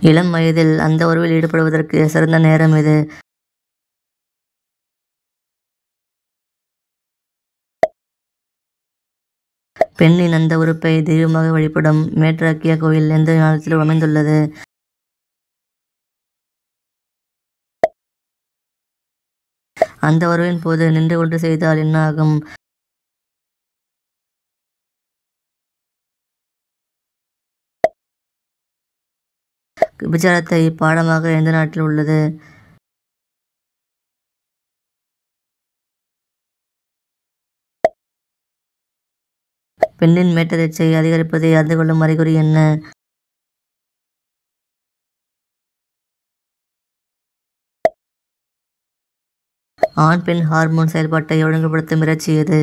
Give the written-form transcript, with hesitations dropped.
இளம் வயதில் அந்த உறவில் ஈடுபடுவதற்கு சிறந்த நேரம் இது. பெண்ணின் அந்த உறுப்பை தெய்வமாக வழிபடும் மேற்றாக்கிய கோயில் எந்த மாநிலத்திலும் அமைந்துள்ளது? அந்த உறவின் போது நின்று கொண்டு செய்தால் என்ன ஆகும்? விபச்சாரத்தை பாடமாக எந்த நாட்டில் உள்ளது? பெண்ணின் மேட்டரேச்சை அதிகரிப்பதை அறிந்து கொள்ளும் அறிகுறி என்ன? ஆண் பெண் ஹார்மோன் செயல்பாட்டை ஒழுங்குபடுத்தும் இறைச்சி எது?